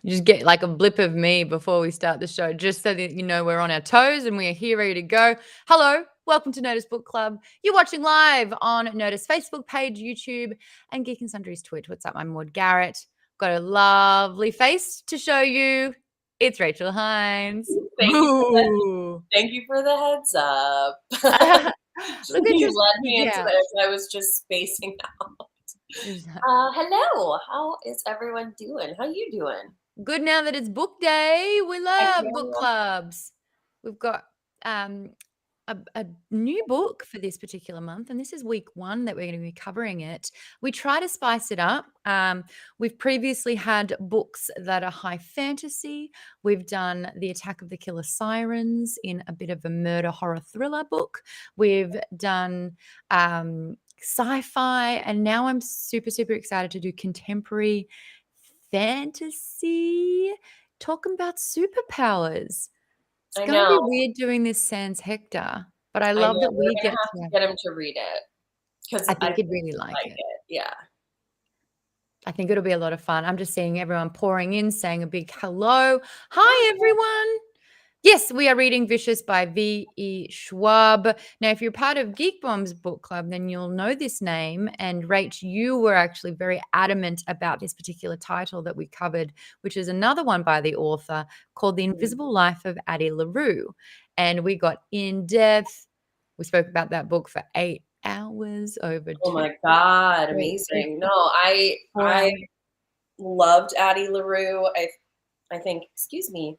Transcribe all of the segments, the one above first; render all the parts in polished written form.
You just get like a blip of me before we start the show, just so that you know we're on our toes and we are here ready to go. Hello, welcome to Nerdist Book Club. You're watching live on Nerdist Facebook page, YouTube, and Geek and Sundry's Twitch. What's up? I'm Maude Garrett. Got a lovely face to show you. It's Rachel Hines. Thank you for the heads up. Look at You you. led me into this. I was just spacing out. Hello. How is everyone doing? How you doing? Good now that it's book day. We love book clubs. We've got a new book for this particular month, and this is week 1 that we're going to be covering it. We try to spice it up. We've previously had books that are high fantasy. We've done The Attack of the Killer Sirens in a bit of a murder horror thriller book. We've done sci-fi, and now I'm super, super excited to do contemporary fantasy, talking about superpowers. It's going to be weird doing this sans Hector, but I love that we get to get him to read it because I think he'd really like it. Yeah. I think it'll be a lot of fun. I'm just seeing everyone pouring in, saying a big hello. Hi, everyone. Yes, we are reading Vicious by V.E. Schwab. Now, if you're part of Geek Bomb's book club, then you'll know this name. And Rach, you were actually very adamant about this particular title that we covered, which is another one by the author called The Invisible Life of Addie LaRue. And we got in depth. We spoke about that book for 8 hours over. Oh my God, amazing. No, I loved Addie LaRue. I think, excuse me.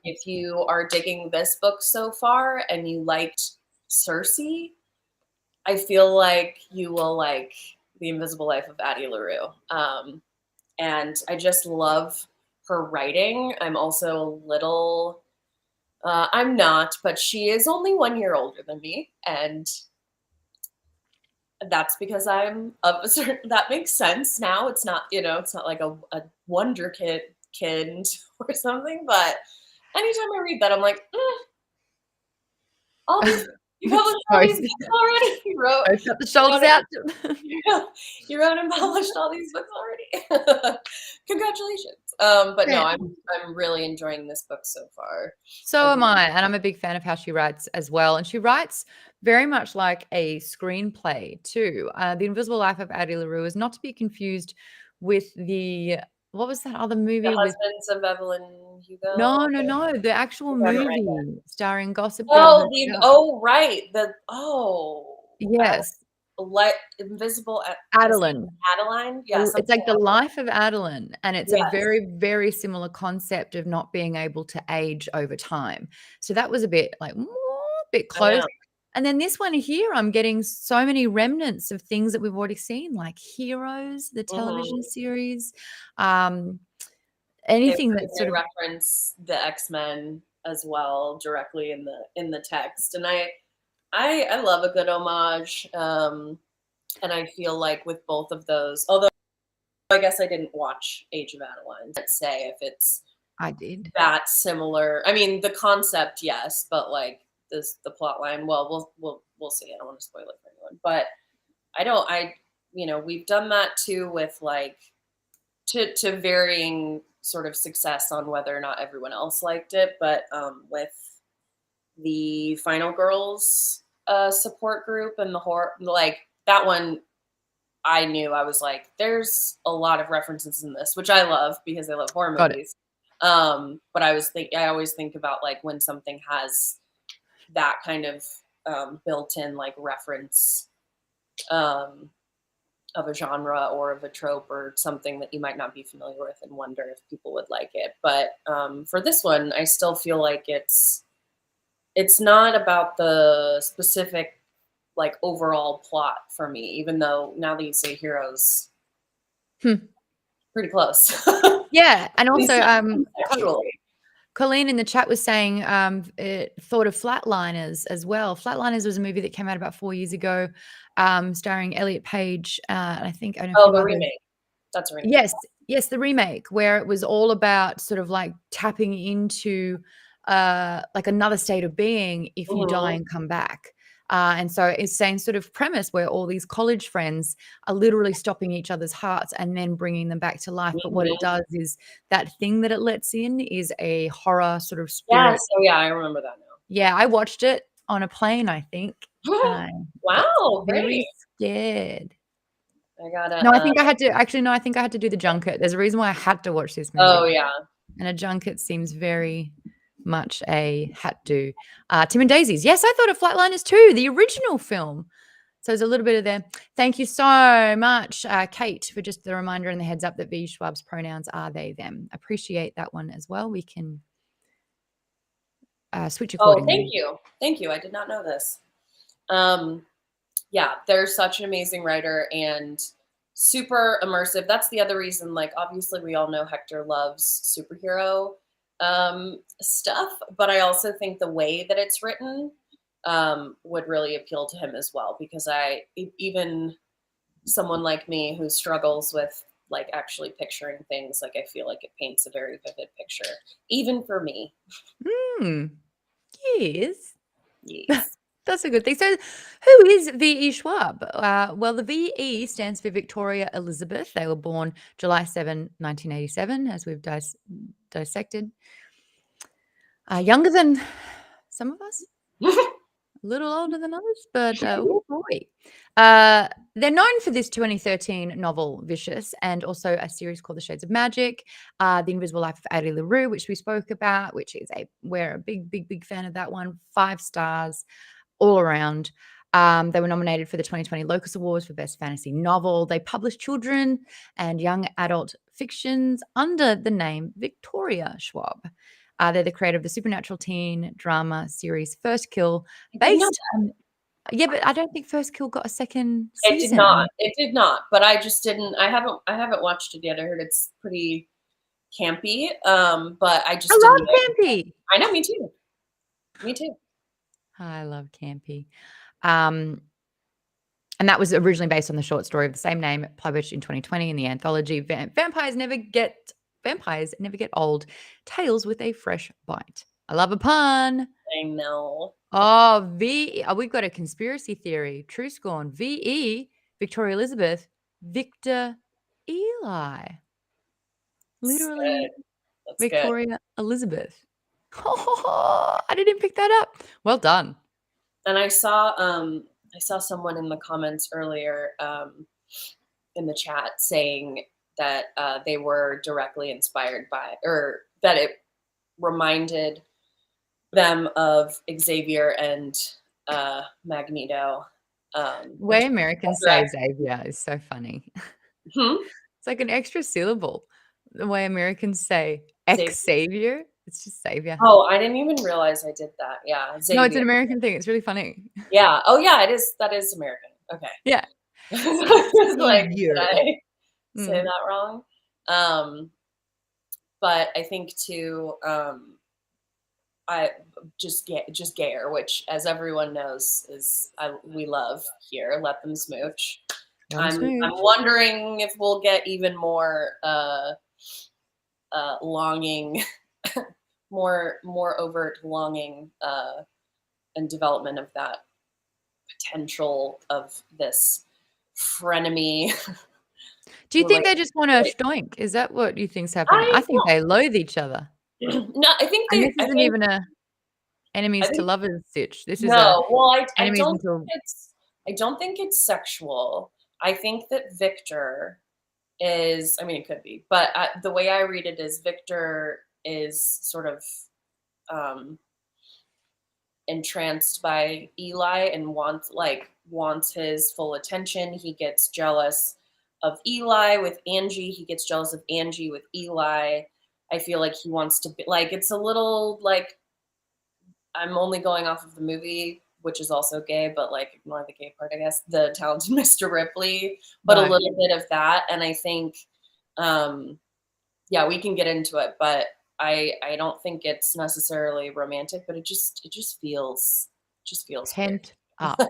If you are digging this book so far and you liked Circe, I feel like you will like The Invisible Life of Addie LaRue. And I just love her writing. I'm also a little, I'm not, but she is only 1 year older than me. And that's because I'm of a certain, that makes sense now. It's not, it's not like a wonder kid or something, but anytime I read that, I'm like, all these, you published all these books already. You wrote, shut the shoulders out. You wrote and published all these books already. Congratulations. But no, I'm really enjoying this book so far. So am I, and I'm a big fan of how she writes as well. And she writes very much like a screenplay too. The Invisible Life of Addie LaRue is not to be confused with what was that other movie? The Husbands of Evelyn Hugo? No. The actual movie starring Gossip Girl. Right. Yes. Invisible Adeline. Yes. It's like the life of Adeline. And it's a very, very similar concept of not being able to age over time. So that was a bit close. And then this one here, I'm getting so many remnants of things that we've already seen, like Heroes, the television series, anything that sort of reference the X-Men as well directly in the text. And I love a good homage. And I feel like with both of those, although I guess I didn't watch Age of Adeline, let's say if it's that similar. I mean, the concept, yes, but like the plot line, well, we'll see. I don't want to spoil it for anyone, but we've done that too with like to varying sort of success on whether or not everyone else liked it. But with the Final Girls support group and the horror, like that one, I knew I was like, there's a lot of references in this, which I love because I love horror movies. But I always think about like when something has that kind of built-in like reference of a genre or of a trope or something that you might not be familiar with and wonder if people would like it. But for this one, I still feel like it's not about the specific like overall plot for me, even though now that you say Heroes, pretty close. Yeah. And also Colleen in the chat was saying thought of Flatliners as well. Flatliners was a movie that came out about 4 years ago, starring Elliot Page. I think the remake. That's a remake. Yes, the remake, where it was all about sort of like tapping into like another state of being if you die and come back. And so it's same sort of premise where all these college friends are literally stopping each other's hearts and then bringing them back to life. But what it does is that thing that it lets in is a horror sort of spirit. Yes. Oh, yeah, I remember that now. Yeah, I watched it on a plane, I think, and I got Wow, very great. scared. I gotta. No, I think I had to actually, no, I think I had to do the junket. There's a reason why I had to watch this movie. Oh, yeah. And a junket seems very much a hat do. Tim and Daisies. Yes, I thought of Flatliners too, the original film. So there's a little bit of there. Thank you so much, Kate, for just the reminder and the heads up that V. Schwab's pronouns are they, them. Appreciate that one as well. We can switch Oh, accordingly. thank you. Thank you. I did not know this. Yeah, they're such an amazing writer and super immersive. That's the other reason, like, obviously we all know Hector loves superhero stuff, but I also think the way that it's written would really appeal to him as well, because even someone like me who struggles with like actually picturing things, like I feel like it paints a very vivid picture, even for me. Yes. Yes. That's a good thing. So who is V.E. Schwab? Well, the V.E. stands for Victoria Elizabeth. They were born July 7, 1987, as we've dissected. Younger than some of us. A little older than others, but oh boy. They're known for this 2013 novel, Vicious, and also a series called The Shades of Magic, The Invisible Life of Addie LaRue, which we spoke about, which is we're a big fan of that one. 5 stars all around. They were nominated for the 2020 Locus Awards for Best Fantasy Novel. They publish children and young adult fictions under the name Victoria Schwab. They're the creator of the supernatural teen drama series First Kill, based on. Yeah, but I don't think First Kill got a second It season. did not. It did not. But I just didn't. I haven't watched it yet. I heard it's pretty campy. But I just I love didn't. campy. I know. Me too. Me too. I love campy. And that was originally based on the short story of the same name, published in 2020 in the anthology Vampires Never Get Old, Tales with a Fresh Bite. I love a pun. I know. Oh, we've got a conspiracy theory. True Scorn. V.E. Victoria Elizabeth. Victor Eli. Literally That's Victoria good. Elizabeth. Oh, I didn't pick that up. Well done. And I saw someone in the comments earlier in the chat saying that they were directly inspired by, or that it reminded them of Xavier and Magneto. The way Americans say Xavier is so funny. It's like an extra syllable. The way Americans say Xavier, it's just Xavier. Oh, I didn't even realize I did that. Yeah, Xavier. No, it's an American thing. It's really funny. Yeah. Oh, yeah. It is. That is American. Okay. Yeah. Like, did I say that wrong? But I think too, I just Gayer, which, as everyone knows, is we love here. Let them smooch. I'm wondering if we'll get even more longing, more overt longing and development of that potential of this frenemy. Do you think they just want to stoink? Is that what you think's happening? I think they loathe each other. No, I think and this isn't even a enemies to lovers stitch. This is a I don't think it's sexual. I think that Victor is, I mean, it could be, but the way I read it is Victor is sort of entranced by Eli and wants his full attention. He gets jealous of Eli with Angie. He gets jealous of Angie with Eli. I feel like he wants to be like, it's a little like, I'm only going off of the movie, which is also gay, but like ignore the gay part, I guess. The Talented Mr. Ripley, but a little bit of that. And I think, yeah, we can get into it, but I don't think it's necessarily romantic, but it just feels pent up.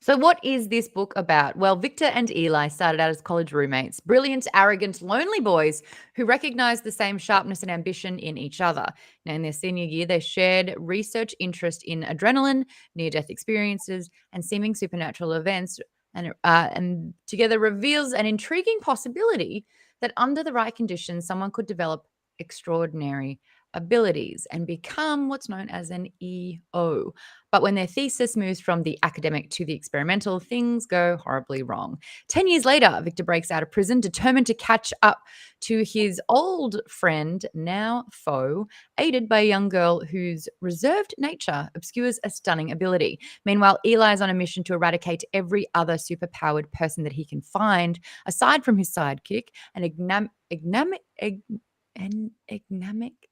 So, what is this book about? Well, Victor and Eli started out as college roommates, brilliant, arrogant, lonely boys who recognized the same sharpness and ambition in each other. Now, in their senior year, they shared research interest in adrenaline, near death experiences, and seeming supernatural events, and together reveals an intriguing possibility that under the right conditions, someone could develop extraordinary abilities and become what's known as an EO. But when their thesis moves from the academic to the experimental, things go horribly wrong. 10 years later, Victor breaks out of prison, determined to catch up to his old friend, now foe, aided by a young girl whose reserved nature obscures a stunning ability. Meanwhile, Eli is on a mission to eradicate every other superpowered person that he can find, aside from his sidekick, an enigmatic.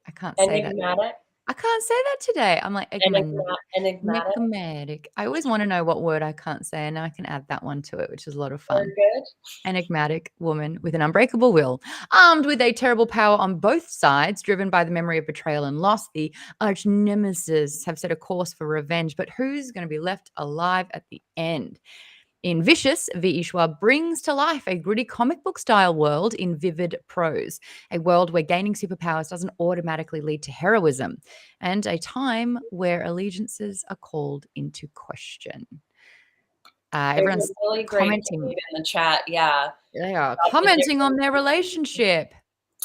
I can't say that. Enigmatic. I can't say that today. I'm like Enigmatic. enigmatic. I always want to know what word I can't say, and now I can add that one to it, which is a lot of Very fun. good. Enigmatic woman with an unbreakable will, armed with a terrible power on both sides, driven by the memory of betrayal and loss. The arch nemesis have set a course for revenge, but who's going to be left alive at the end? In Vicious, V.E. Schwab brings to life a gritty comic book style world in vivid prose, a world where gaining superpowers doesn't automatically lead to heroism, and a time where allegiances are called into question. There's Everyone's a really great commenting. tweet in the chat. Yeah. They are about the commenting on difference. their relationship.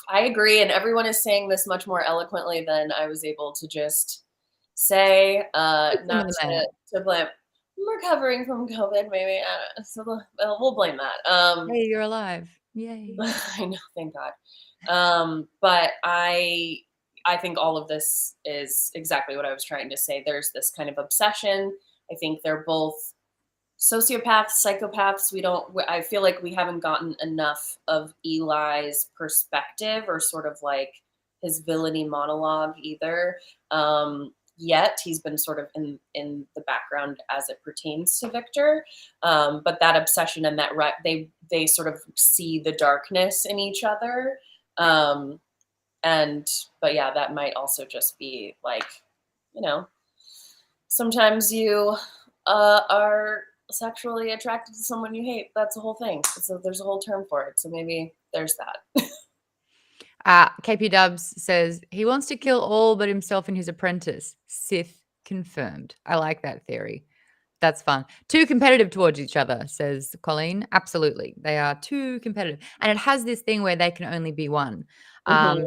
I agree, and everyone is saying this much more eloquently than I was able to just say. Not to blame. I'm recovering from COVID, maybe. So we'll blame that. Hey, you're alive. Yay. I know, thank God. But I think all of this is exactly what I was trying to say. There's this kind of obsession. I think they're both sociopaths, psychopaths. I feel like we haven't gotten enough of Eli's perspective or sort of like his villainy monologue either. Yet he's been sort of in the background as it pertains to Victor. But that obsession and that they sort of see the darkness in each other. But yeah, that might also just be like, sometimes you are sexually attracted to someone you hate. That's a whole thing. So there's a whole term for it. So maybe there's that. KP Dubs says he wants to kill all but himself and his apprentice. Sith confirmed. I like that theory. That's fun. Too competitive towards each other, says Colleen. Absolutely. They are too competitive. And it has this thing where they can only be one. Mm-hmm.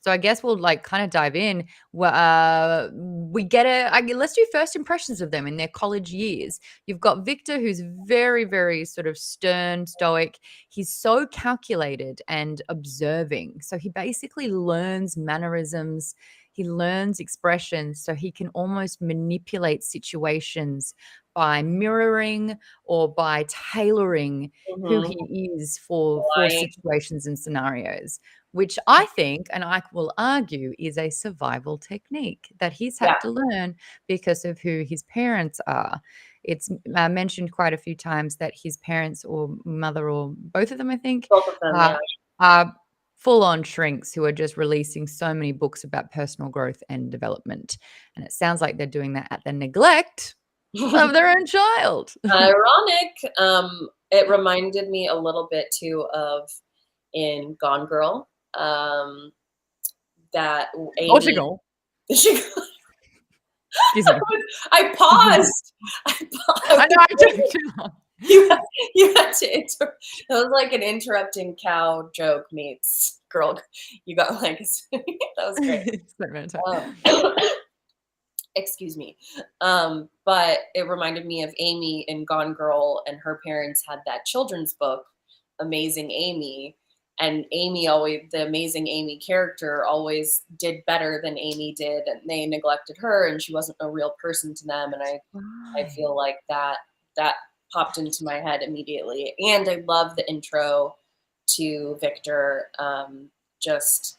So I guess we'll like kind of dive in. We get let's do first impressions of them in their college years. You've got Victor, who's very, very sort of stern, stoic. He's so calculated and observing. So he basically learns mannerisms. He learns expressions so he can almost manipulate situations by mirroring or by tailoring who Mm-hmm. he is for Lying. situations and scenarios, which I think, and I will argue, is a survival technique that he's had to learn because of who his parents are. It's mentioned quite a few times that his parents or mother or both of them, I think, Both of them, are full-on shrinks who are just releasing so many books about personal growth and development. And it sounds like they're doing that at the neglect of their own child. Ironic. It reminded me a little bit too of in Gone Girl. That Amy. Portugal. Excuse me. I paused. I know I took too long. You had to that was like an interrupting cow joke meets girl. You got like that was great. Excuse me. But it reminded me of Amy in Gone Girl, and her parents had that children's book, Amazing Amy. And the Amazing Amy character always did better than Amy did, and they neglected her, and she wasn't a real person to them. And I feel like that popped into my head immediately. And I love the intro to Victor, just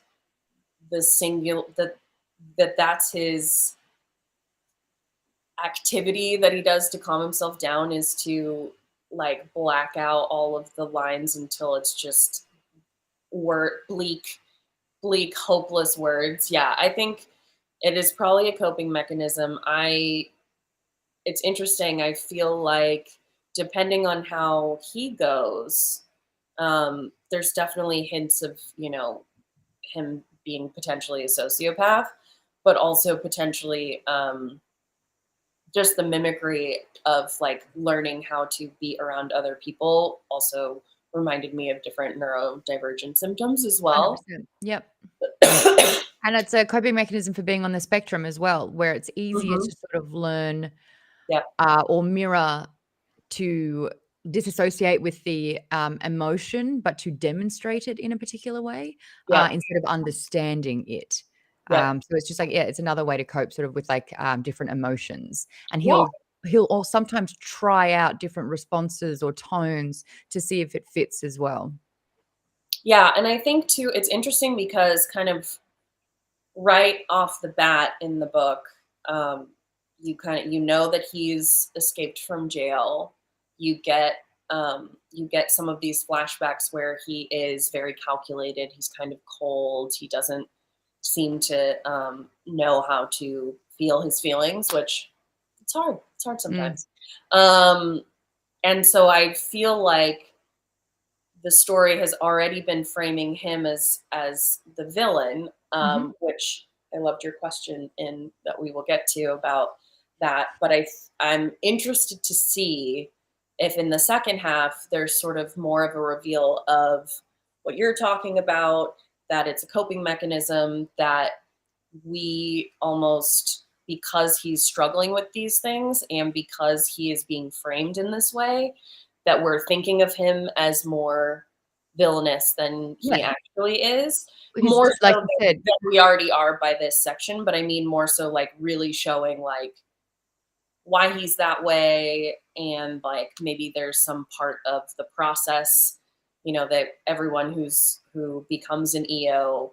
the singular that's his activity that he does to calm himself down is to like black out all of the lines until it's just bleak, hopeless words. Yeah, I think it is probably a coping mechanism. It's interesting. I feel like depending on how he goes, there's definitely hints of, him being potentially a sociopath, but also potentially just the mimicry of like learning how to be around other people also reminded me of different neurodivergent symptoms as well. 100%. Yep. And it's a coping mechanism for being on the spectrum as well, where it's easier Mhm. to sort of learn Yep. or mirror to disassociate with the emotion, but to demonstrate it in a particular way Yep. instead of understanding it. Yep. So it's just like, yeah, it's another way to cope sort of with like different emotions. And Yeah. he'll all sometimes try out different responses or tones to see if it fits as well. Yeah. And I think too, it's interesting because kind of right off the bat in the book, um, you know that he's escaped from jail. You get some of these flashbacks where he is very calculated. He's kind of cold. He doesn't seem to know how to feel his feelings, which it's hard. It's hard Mm. sometimes. Um, and so I feel like the story has already been framing him as the villain, Hmm. which I loved your question in that we will get to about that. But I'm interested to see if in the second half there's sort of more of a reveal of what you're talking about, that it's a coping mechanism that we almost, because he's struggling with these things and because he is being framed in this way, that we're thinking of him as more villainous than he Yeah, actually is. because More like so you said, than we already are by this section, but I mean more so like really showing like why he's that way, and like maybe there's some part of the process, that everyone who becomes an EO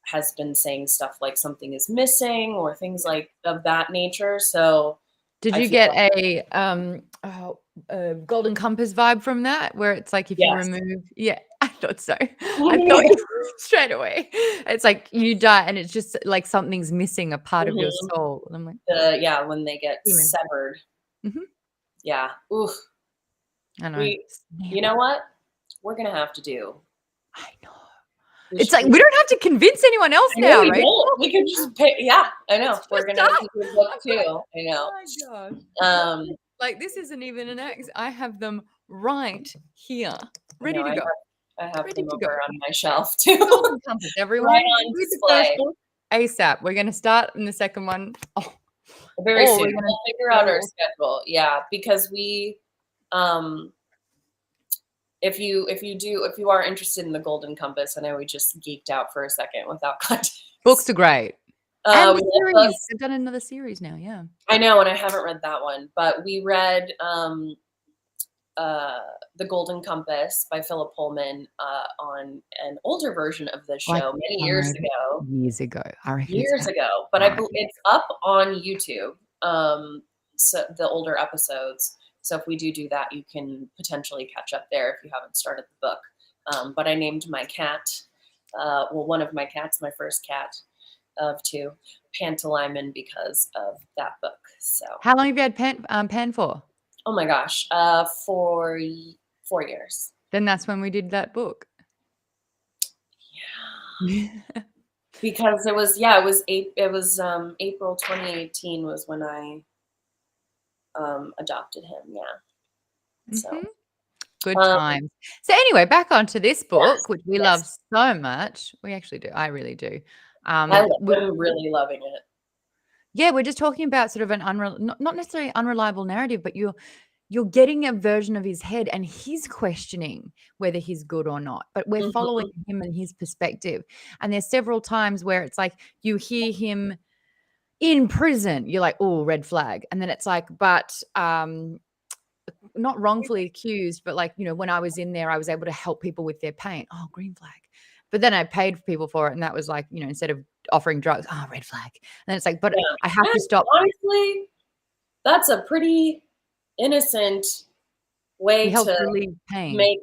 has been saying stuff like something is missing or things like of that nature. So did I you feel get like, a Golden Compass vibe from that? Where it's like if you yes. remove, yeah, I thought so. I thought you straight away. It's like you die, and it's just like something's missing a part of your Mhm. soul. And I'm like, Yeah, when they get human. severed. Hmm. Yeah. Oof. I know. We, Snap. you know what? We're gonna have to do. I know. We It's should, like we don't have to convince anyone else I know now, we right? don't. We could just pay. Yeah, I know. It's We're just gonna us. do a book I'm like, too. I know. my gosh. Um, Like this isn't even an act. I have them right here, I know. ready to go, I have ready them to go. over on my shelf too, Golden Compass, right everyone. on Read the first display. book ASAP. We're going to start in the second one. Oh, Very or soon. we're going to We'll figure out our go. schedule. Yeah, because um, if you are interested in the Golden Compass, I know we just geeked out for a second without context. Books are great. And We the love series. books. They've done another series now. Yeah. I know, and I haven't read that one, but we read uh, The Golden Compass by Philip Pullman on an older version of the Like show many years 5 ago. years ago. I reckon it's Years about ago, but five. it's up on YouTube. So the older episodes. So if we do that, you can potentially catch up there if you haven't started the book. But I named my cat, one of my cats, my first cat of two, Pantalaimon, because of that book. So, How long have you had Pan for? oh my gosh, for 4 years. Then that's when we did that book. Yeah. Because it was April 2018 was when I adopted him. Yeah. So, Hmm. Good um, times. So anyway, back onto this yes, book, which we yes, love so much. We actually do. I really do. I'm We really loving it. Yeah, we're just talking about sort of an not necessarily unreliable narrative, but you're getting a version of his head and he's questioning whether he's good or not. But we're following Mhm. him and his perspective. And there's several times where it's like you hear him in prison, you're like, oh, red flag. And then it's like, but not wrongfully accused, but like, when I was in there, I was able to help people with their pain. Oh, green flag. But then I paid people for it. And that was like, instead of offering drugs, oh, red flag. And then it's like, but Yeah. I have to And stop. honestly, that's a pretty innocent He way helped to relieve pain. make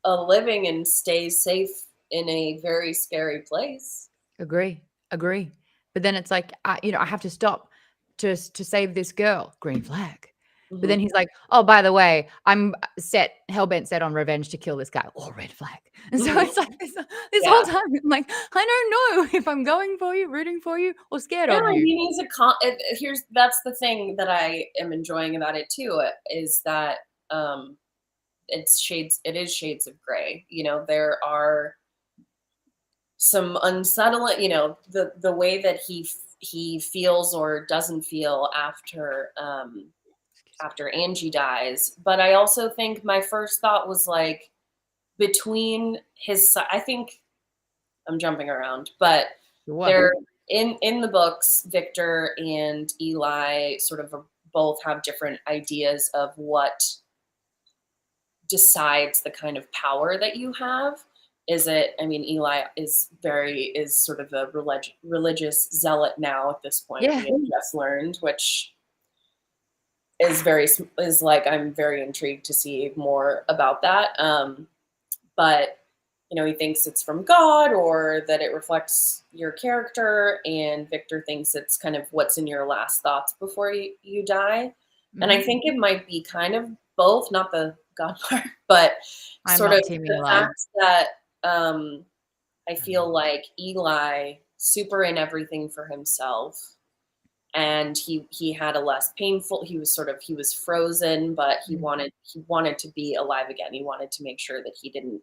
a living and stay safe in a very scary place. Agree. Agree. But then it's like, I have to stop to save this girl. Green flag. But then he's like, "Oh, by the way, I'm hell-bent set on revenge to kill this guy." Oh, red flag. And so it's like this whole time, I'm like, I don't know if I'm going for you, rooting for you, or scared Yeah, of I you. mean, that's the thing that I am enjoying about it too, is that um, it is shades of gray. You know, there are some unsettling, the way that he feels or doesn't feel after Angie dies. But I also think my first thought was like, between I think I'm jumping around, but Sure. they're in the books, Victor and Eli sort of both have different ideas of what decides the kind of power that you have. I mean, Eli is sort of a religious zealot now at this point. Yeah. We have just learned, which is like, I'm very intrigued to see more about that. But he thinks it's from God or that it reflects your character, and Victor thinks it's kind of what's in your last thoughts before you die. And I think it might be kind of both, not the God part, but I'm sort not of teaming the love. fact that I feel like Eli super in everything for himself, and he had a less painful, he was frozen, but he wanted to be alive again. He wanted to make sure that he didn't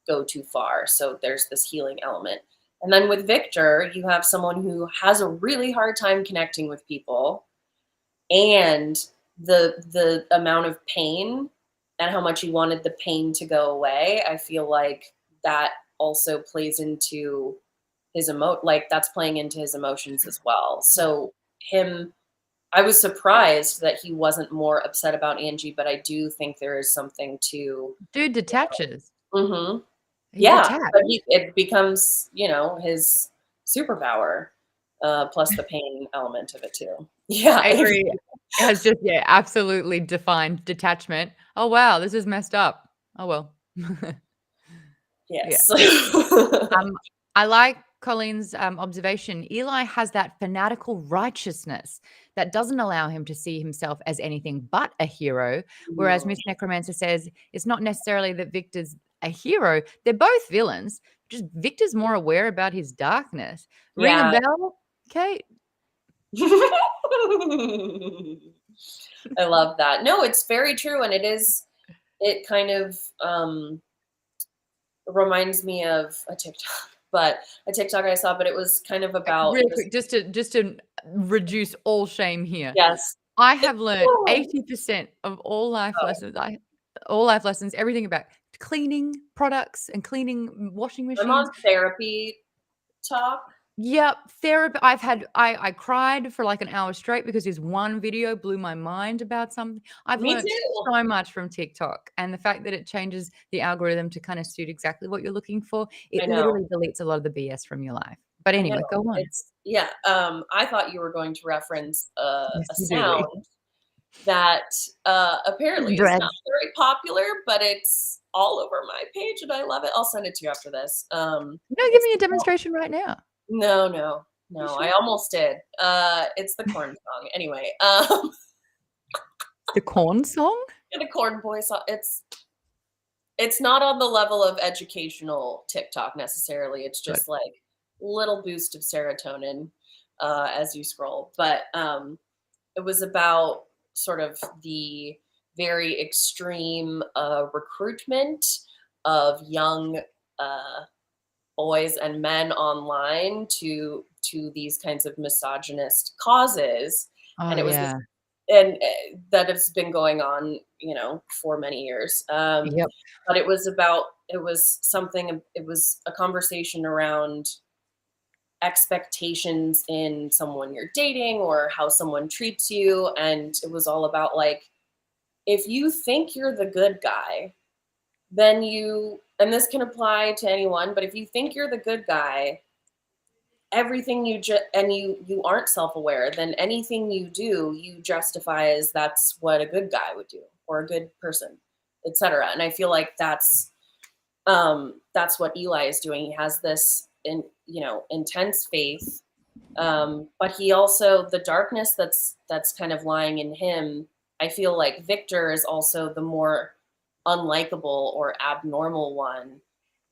go too far. So there's this healing element. And then with Victor, you have someone who has a really hard time connecting with people, and the amount of pain and how much he wanted the pain to go away. I feel like that also plays into that's playing into his emotions as well. So him I was surprised that he wasn't more upset about Angie, but I do think there is something to. Dude detaches. Mhm. He Yeah, but detached. it becomes, his superpower, plus the pain element of it too. Yeah. Avery has just, absolutely defined detachment. Oh, wow, this is messed up. Oh, well. Yeah. Yes. Um, I like Colleen's observation. Eli has that fanatical righteousness that doesn't allow him to see himself as anything but a hero. Whereas Mm, Miss Necromancer says it's not necessarily that Victor's a hero. They're both villains. Just Victor's more aware about his darkness. Ring a yeah. bell, Kate? I love that. No, it's very true, and it kind of reminds me of a TikTok, but a TikTok I saw, but it was kind of about Really this. quick, just to reduce all shame here. Yes. I It's have learned cool. 80% of all life Oh, lessons. All life lessons, everything about cleaning products and cleaning washing I'm machines. on therapy talk. Yep, therapy. I cried for like an hour straight because this one video blew my mind about something. I've Me learned too. so much from TikTok, and the fact that it changes the algorithm to kind of suit exactly what you're looking for, I it know. literally deletes a lot of the BS from your life. But I know. anyway, go on. It's yeah. I thought you were going to reference Yes, a you do, Lee. sound that apparently is Dread. not very popular, but it's all over my page, and I love it. I'll send it to you after this. No, give It's me a demonstration right now. no, no, You no. I sure? almost did. It's the corn song. Anyway, The corn song? the corn boy song. It's not on the level of educational TikTok necessarily. It's Good. just like little boost of serotonin as you scroll. But it was about sort of the very extreme recruitment of young uh, boys and men online to these kinds of misogynist causes, Oh, and it was this yeah. and that has been going on, for many years. Yep. But it was a conversation around expectations in someone you're dating or how someone treats you. And it was all about like, if you think you're the good guy, then and this can apply to anyone, but if you think you're the good guy, everything you aren't self-aware, then anything you do you justify as that's what a good guy would do or a good person, etc. And I feel like that's what Eli is doing. He has this intense faith, but he also, the darkness that's kind of lying in him I feel like Victor is also the more unlikable or abnormal one,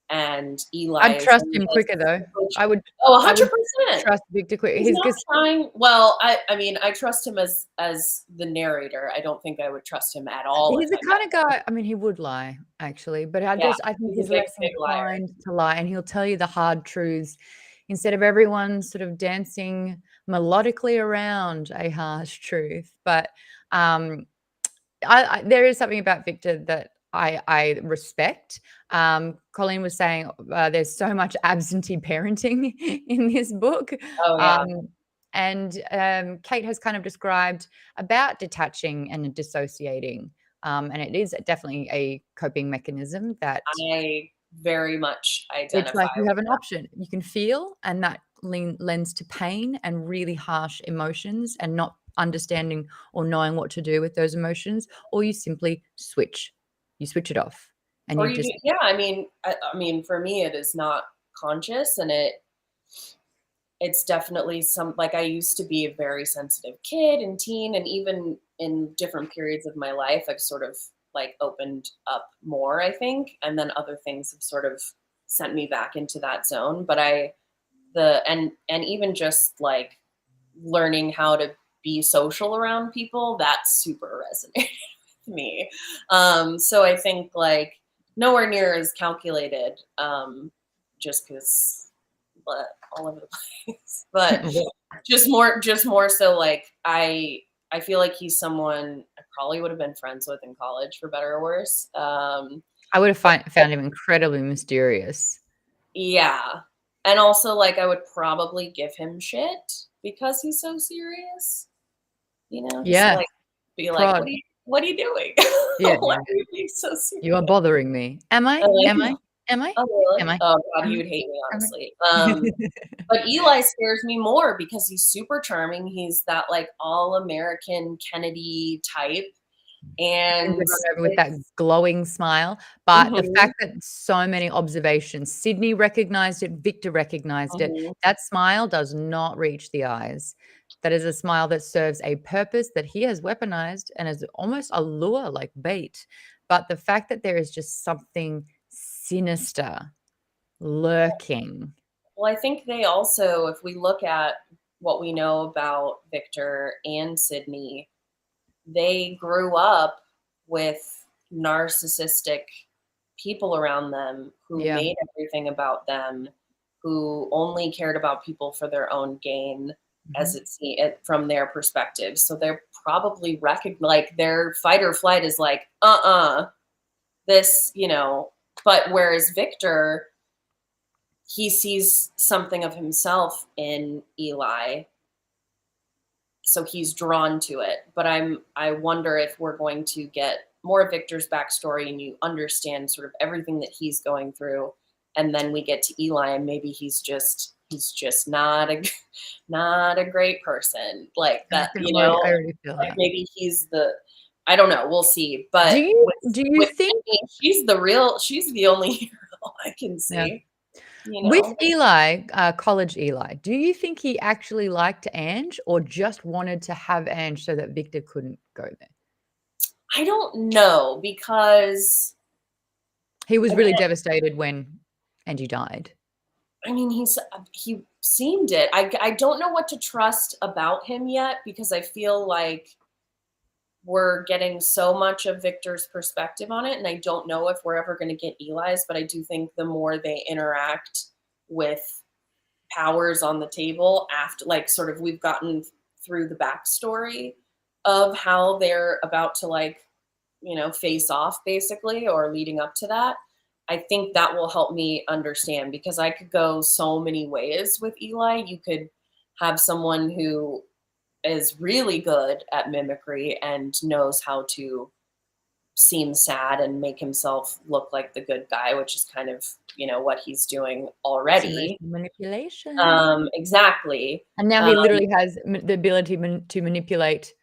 and Eli I'd is trust in him this quicker though. coach. I would Oh, I would 100%. trust Victor quicker. He's He's not just trying. Well, I mean, I trust him as the narrator. I don't think I would trust him at all if he's the I met kind of guy, I mean, he would lie actually, but him. Yeah, I think he's a he's big, less big liar. inclined to lie, and he'll tell you the hard truths instead of everyone sort of dancing melodically around a harsh truth. But um there is something about Victor that I respect. Colleen was saying there's so much absentee parenting in this book. Oh yeah. Um, and Kate has kind of described about detaching and dissociating. And it is definitely a coping mechanism that I very much it's identify like you with have an that. option. You can feel, and that lends to pain and really harsh emotions and not understanding or knowing what to do with those emotions, or you simply switch. You switch it off, and Or you you do, just yeah. I mean, for me, it is not conscious, and it's definitely some, like, I used to be a very sensitive kid and teen, and even in different periods of my life, I've sort of like opened up more, I think, and then other things have sort of sent me back into that zone. But and even just like learning how to be social around people, that's super resonated with me. So I think like nowhere near as calculated, just because all over the place, but just more so like I feel like he's someone I probably would have been friends with in college, for better or worse. I would have found him incredibly mysterious. Yeah. And also, like, I would probably give him shit because he's so serious. Just Yeah, like be like, prod. what are you doing? Yeah, Why yeah. are you being so You are serious? bothering me. Am I? I'm like, Am I? Am I? oh really? Am I? Oh God, Am he I? would hate me, Am honestly. I? But Eli scares me more because he's super charming. He's that like all American Kennedy type. Wins And everyone over with that it's glowing smile, but the mhm, fact that so many observations, Sydney recognized it, Victor recognized it, mhm. that smile does not reach the eyes. That is a smile that serves a purpose that he has weaponized and is almost a lure, like bait. But the fact that there is just something sinister lurking. Well, I think they also, if we look at what we know about Victor and Sydney, they grew up with narcissistic people around them who Yeah. made everything about them, who only cared about people for their own gain, as Mhm. from their perspective. So they're probably like their fight or flight is like, this, but whereas Victor, he sees something of himself in Eli, so he's drawn to it. But I wonder if we're going to get more of Victor's backstory and you understand sort of everything that he's going through, and then we get to Eli and maybe he's just not a not a great person like that, I already feel like that. maybe he's the, I don't know, we'll see. Do But you do you with think Sydney, she's the only hero I can yeah. see, you With know. Eli, college Eli, do you think he actually liked Ange or just wanted to have Ange so that Victor couldn't go there? I don't know because He was really again, devastated when Angie died. I mean, he seemed it. I don't know what to trust about him yet because I feel like we're getting so much of Victor's perspective on it, and I don't know if we're ever going to get Eli's. But I do think the more they interact with powers on the table after, like, sort of we've gotten through the backstory of how they're about to, like, face off basically, or leading up to that. I think that will help me understand because I could go so many ways with Eli. You could have someone who is really good at mimicry and knows how to seem sad and make himself look like the good guy, which is kind of, what he's doing It's already. emotional manipulation. Exactly. And now Um, he literally has the ability to manipulate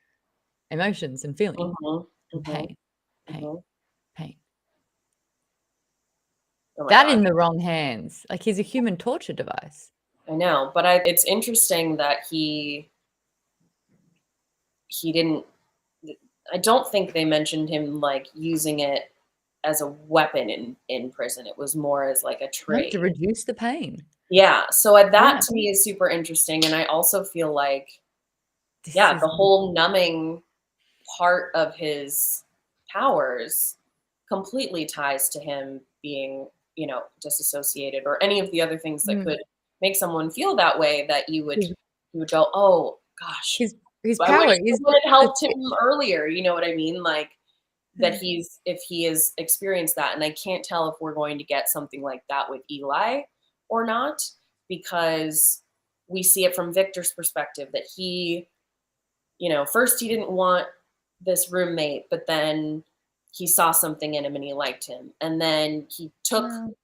emotions and feeling mhm, and mhm, pain, pain, mhm. pain. Oh my That gosh. in the wrong hands. Like he's a human torture device. I know, but it's interesting that he didn't. I don't think they mentioned him like using it as a weapon in prison. It was more as like a No, to trade. reduce the pain. Yeah. So that Yeah. to me is super interesting. And I also feel like, This yeah, is the whole numbing part of his powers completely ties to him being, disassociated or any of the other things that mm, could make someone feel that way that his you would go, oh gosh, his I wish power is someone had the helped him earlier. You know what I mean? Like that thi if he has experienced that. And I can't tell if we're going to get something like that with Eli or not, because we see it from Victor's perspective that he, first he didn't want this roommate, but then he saw something in him and he liked him. And then he took, well,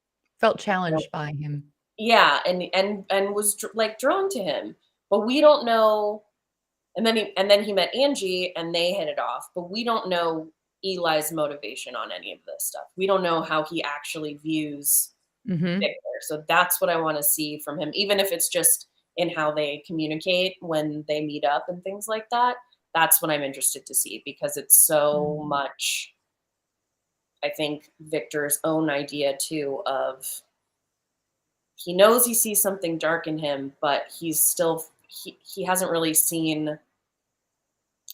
felt you know, challenged by him. yeah, and was like drawn to him. But we don't know. And then he met Angie and they hit it off, but we don't know Eli's motivation on any of this stuff. We don't know how he actually views Mhm. Victor. So that's what I want to see from him, even if it's just in how they communicate when they meet up and things like that. That's what I'm interested to see, because it's so Mm. much, I think, Victor's own idea too of he knows he sees something dark in him, but he hasn't really seen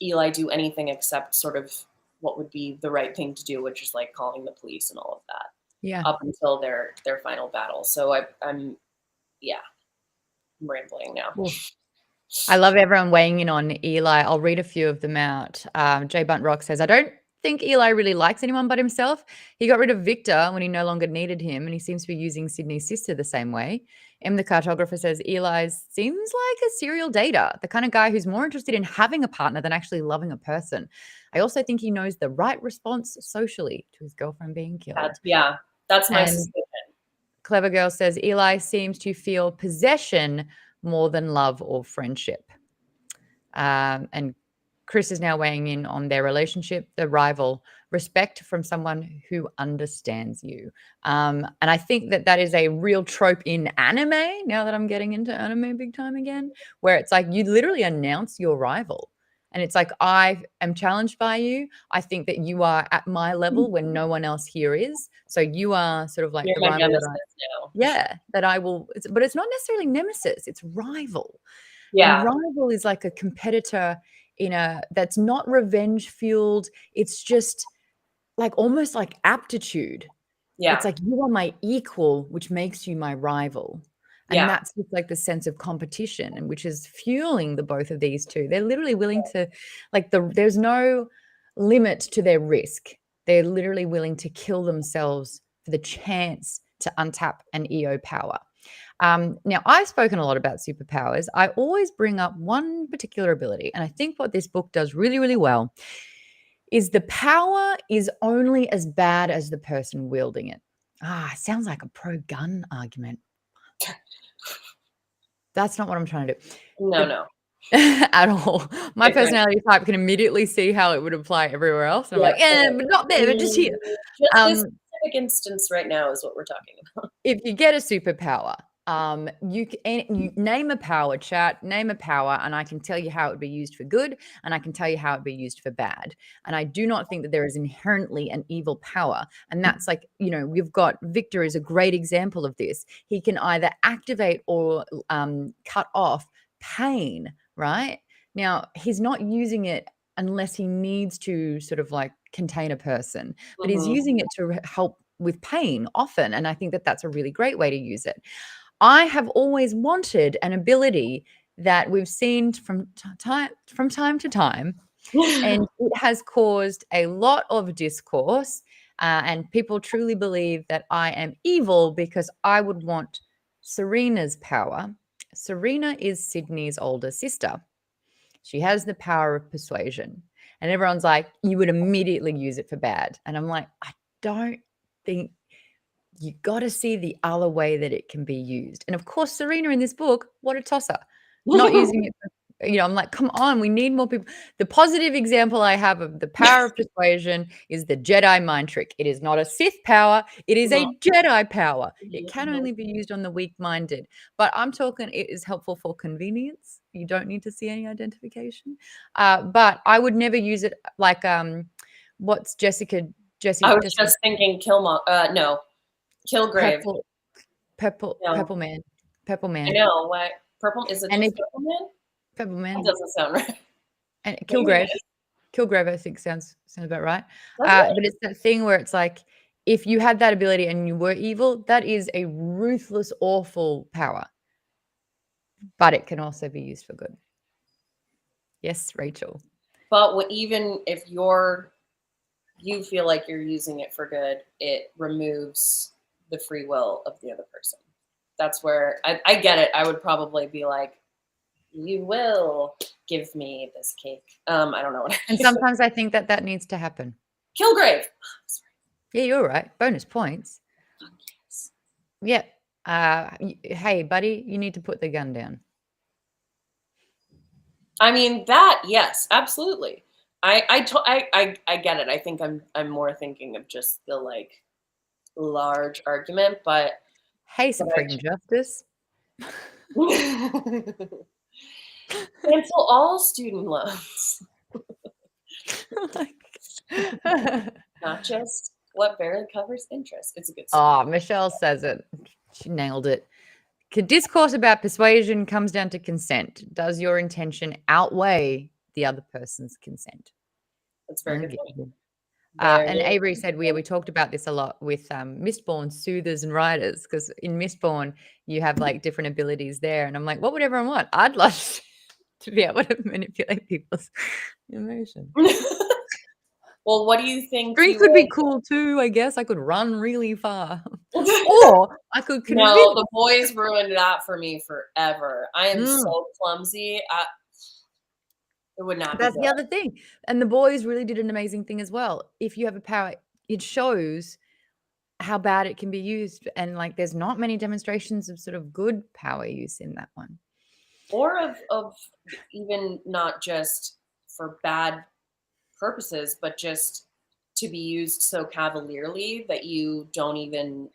Eli do anything except sort of what would be the right thing to do, which is like calling the police and all of that, Yeah. up until their final battle. So I'm yeah, I'm rambling now. Oof. I love everyone weighing in on Eli. I'll read a few of them out. J Bunt Rock says, I don't think Eli really likes anyone but himself. He got rid of Victor when he no longer needed him, and he seems to be using Sydney's sister the same way. The cartographer says, Eli seems like a serial dater, the kind of guy who's more interested in having a partner than actually loving a person. I also think he knows the right response socially to his girlfriend being killed. That's my And suspicion. Clever Girl says, Eli seems to feel possession more than love or friendship. And Chris is now weighing in on their relationship, the rival, respect from someone who understands you. And I think that that is a real trope in anime, now that I'm getting into anime big time again, where it's like you literally announce your rival. And it's like, I am challenged by you. I think that you are at my level when no one else here is. So you are sort of like You're the my rival that nemesis I, now. yeah, that I will, but it's not necessarily nemesis, it's rival. And Yeah, rival is like a competitor in a that's not revenge fueled. It's just like almost like aptitude. It's yeah, like you are my equal, which makes you my rival. And yeah, that's just like the sense of competition, and which is fueling the both of these two. They're literally willing to there's no limit to their risk. They're literally willing to kill themselves for the chance to untap an EO power. Now, I've spoken a lot about superpowers. I always bring up one particular ability, and I think what this book does really, really well is the power is only as bad as the person wielding it. Sounds like a pro-gun argument. That's not what I'm trying to do. no, The no, at all. My different. personality type can immediately see how it would apply everywhere else. And I'm Yeah, like, "Eh, but not there, but just here." just this Um, specific instance right now is what we're talking about. if you get a superpower, you name a power, chat, name a power, and I can tell you how it would be used for good, and I can tell you how it would be used for bad. And I do not think that there is inherently an evil power. And that's like, we've got Victor is a great example of this. He can either activate or cut off pain, right? Now, he's not using it unless he needs to sort of like contain a person, but he's Mhm. using it to help with pain often. And I think that that's a really great way to use it. I have always wanted an ability that we've seen from time to time, and it has caused a lot of discourse. And people truly believe that I am evil because I would want Serena's power. Serena is Sydney's older sister. She has the power of persuasion. And everyone's like, you would immediately use it for bad. And I'm like, I don't think you got to see the other way that it can be used. And of course, Serena in this book, what a tosser. Not using it I'm like, come on, we need more people. The positive example I have of the power of persuasion is the Jedi mind trick. It is not a Sith power. It is a Jedi power. It can only be used on the weak-minded. But I'm talking it is helpful for convenience. You don't need to see any identification. But I would never use it like what's Jessica? I was just thinking Kilgrave. Purple Man. I know what purple is it? And just Purple Man? Purple Man. That doesn't sound right. And Kilgrave. Kilgrave, I think sounds about right. But it's that thing where it's like, if you had that ability and you were evil, that is a ruthless, awful power. But it can also be used for good. Yes, Rachel. But even if you feel like you're using it for good, it removes the free will of the other person. That's where I get it. I would probably be like, you will give me this cake. I don't know what. And sometimes I think that needs to happen. Kilgrave. Yeah, you're right. Bonus points. Yes. Yeah. Hey, buddy, you need to put the gun down. I mean that. Yes, absolutely. I get it. I think I'm more thinking of just the like large argument, but hey, Supreme Justice. Cancel all student loans. Not just what barely covers interest. It's a good song. Oh, Michelle says it. She nailed it. Discourse about persuasion comes down to consent. Does your intention outweigh the other person's consent? That's very good. And Avery said we talked about this a lot with Mistborn soothers and writers, because in Mistborn you have like different abilities there, and I'm like, what would everyone want? I'd love to be able to manipulate people's emotions. Well, what do you think? Greek could be cool too, I guess. I could run really far. Or I could convince. No, the boys ruined that for me forever. I am so clumsy. It would not That's be the other thing. And the boys really did an amazing thing as well. If you have a power, it shows how bad it can be used. And like there's not many demonstrations of sort of good power use in that one. Or of even not just for bad purposes, but just to be used so cavalierly that you don't even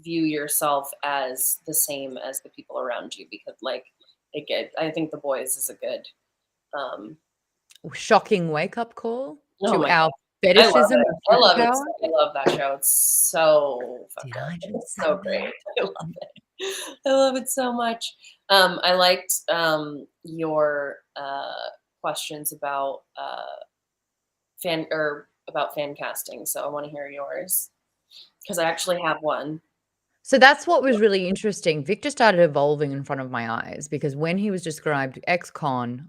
view yourself as the same as the people around you, because like I think The Boys is a good shocking wake-up call to our fetishism. I love it. I love that show. It's so it's so great. I love it. I love it so much. I liked your questions about fan casting, so I want to hear yours because I actually have one. So that's what was really interesting. Victor started evolving in front of my eyes, because when he was described ex-con,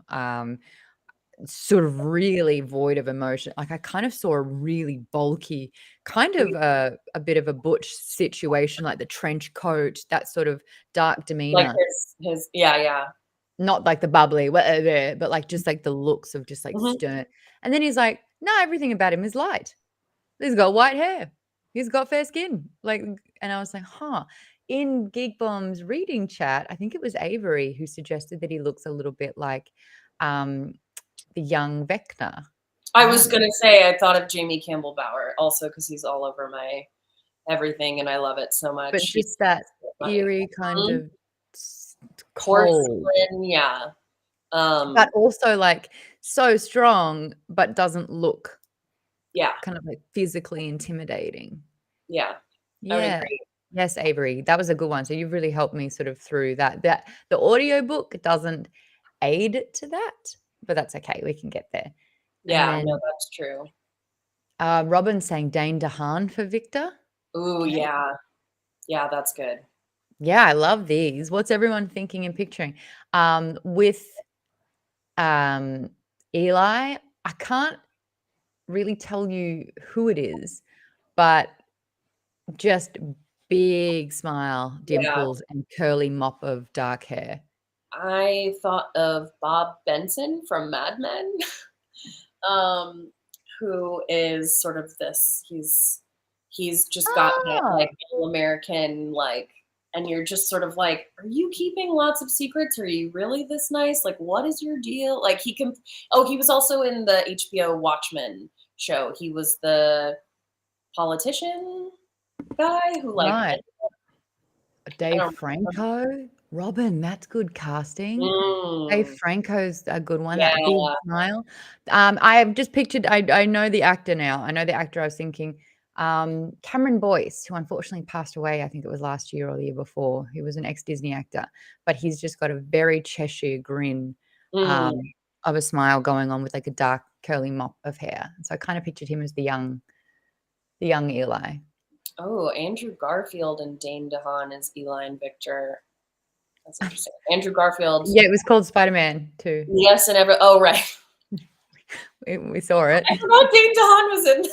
sort of really void of emotion, like I kind of saw a really bulky, kind of a bit of a butch situation, like the trench coat, that sort of dark demeanor. Like his yeah. Not like the bubbly, but like just like the looks of just like stern. And then he's like, no, everything about him is light. He's got white hair. He's got fair skin. Like, and I was like, In Geek Bomb's reading chat, I think it was Avery who suggested that he looks a little bit like the young Vecna. I was going to say, I thought of Jamie Campbell Bower also because he's all over my everything and I love it so much. But just that eerie kind of cold. Yeah. But also like so strong, but doesn't look kind of like physically intimidating. Yeah. Yeah. Yes, Avery. That was a good one. So you've really helped me sort of through that. The audiobook doesn't aid to that, but that's okay. We can get there. Yeah, no, that's true. Robin's saying Dane DeHaan for Victor. Ooh, yeah. Yeah, that's good. Yeah, I love these. What's everyone thinking and picturing? With Eli, I can't really tell you who it is, but just big smile, dimples, and curly mop of dark hair. I thought of Bob Benson from Mad Men, who is sort of this. He's just got that like American like and you're just sort of like, are you keeping lots of secrets? Are you really this nice? Like, what is your deal? Like, he was also in the HBO Watchmen show. He was the politician guy who like Right. Dave Franco, Robin, that's good casting. Dave Franco's a good one. That big smile. I have just pictured. I know the actor now. I know the actor. I was thinking, Cameron Boyce, who unfortunately passed away. I think it was last year or the year before. He was an ex-Disney actor, but he's just got a very Cheshire grin of a smile going on with like a dark curly mop of hair. So I kind of pictured him as the young Eli. Oh, Andrew Garfield and Dane DeHaan as Eli and Victor. That's interesting. Andrew Garfield. Yeah, it was called Spider-Man too. Yes, and oh, right. We saw it. I forgot Dane DeHaan was in.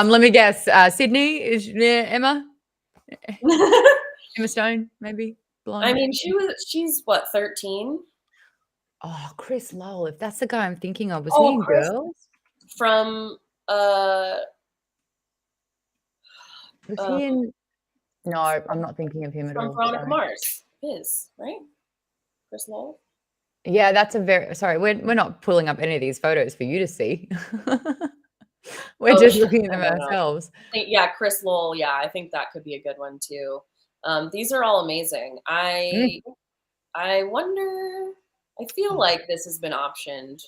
Let me guess. Sydney is Emma. Emma Stone, maybe. Blonde. I mean, she's what, 13? Oh, Chris Lowell. If that's the guy I'm thinking of, was he in Girls? From was he in? No, I'm not thinking of him at all. From Veronica Mars, right? Chris Lowell. Yeah, that's a very sorry. We're not pulling up any of these photos for you to see. We're just looking at them ourselves. Yeah, Chris Lowell. Yeah, I think that could be a good one too. These are all amazing. I wonder. I feel like this has been optioned.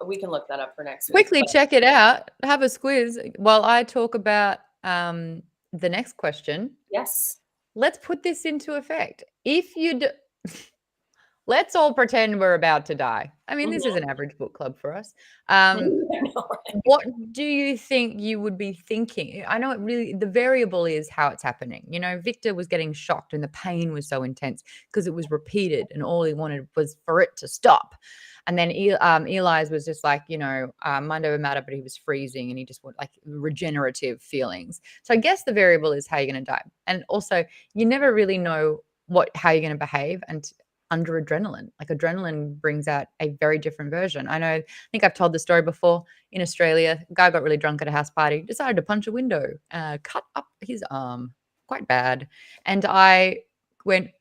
We can look that up for next week. Quickly check it out. Have a squiz while I talk about the next question. Yes. Let's put this into effect. If you'd let's all pretend we're about to die. I mean, this is an average book club for us. What do you think you would be thinking? I know the variable is how it's happening. You know, Victor was getting shocked and the pain was so intense because it was repeated and all he wanted was for it to stop. And then Eli's was just like, you know, mind over matter, but he was freezing and he just wanted like regenerative feelings. So I guess the variable is how you're going to die. And also you never really know how you're going to behave and under adrenaline. Like adrenaline brings out a very different version. I think I've told the story before. In Australia, a guy got really drunk at a house party, decided to punch a window, cut up his arm quite bad. And I went,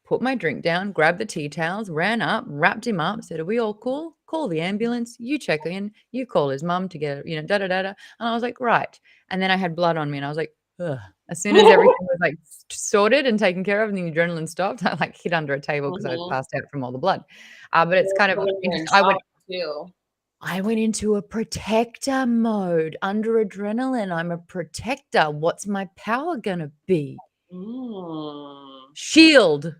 put my drink down, grabbed the tea towels, ran up, wrapped him up, said, are we all cool? Call the ambulance, you check in, you call his mum to get, da-da-da-da. And I was like, right. And then I had blood on me and I was like, ugh. As soon as everything was like sorted and taken care of and the adrenaline stopped, I like hid under a table because I was passed out from all the blood. But it's kind of I went into a protector mode under adrenaline. I'm a protector. What's my power gonna be? Shield.